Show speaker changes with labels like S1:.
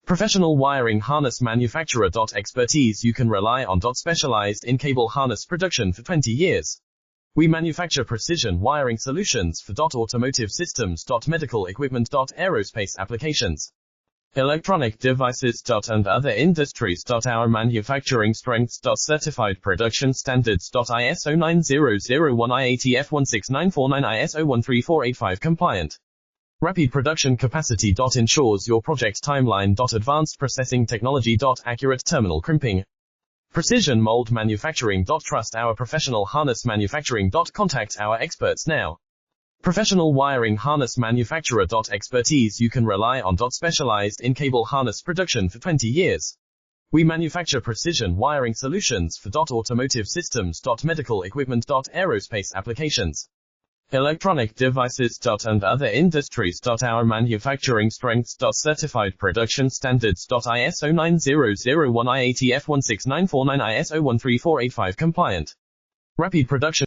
S1: Professional wiring harness manufacturer. Expertise you can rely on. Specialized in cable harness production for 20 years. We manufacture precision wiring solutions for automotive systems, medical equipment, aerospace applications, electronic devices, and other industries. Our manufacturing strengths. Certified production standards. ISO 9001 IATF 16949 ISO 13485 compliant. Rapid production capacity. Ensures your project timeline. Advanced processing technology. Accurate terminal crimping. Precision mold manufacturing. Trust our professional harness manufacturing. Contact our experts now. Professional wiring harness manufacturer. Expertise you can rely on. Specialized in cable harness production for 20 years. We manufacture precision wiring solutions for automotive systems, medical equipment, aerospace applications, electronic devices, and other industries. Our manufacturing strengths. Certified production standards. ISO 9001 IATF 16949 ISO 13485 compliant. Rapid production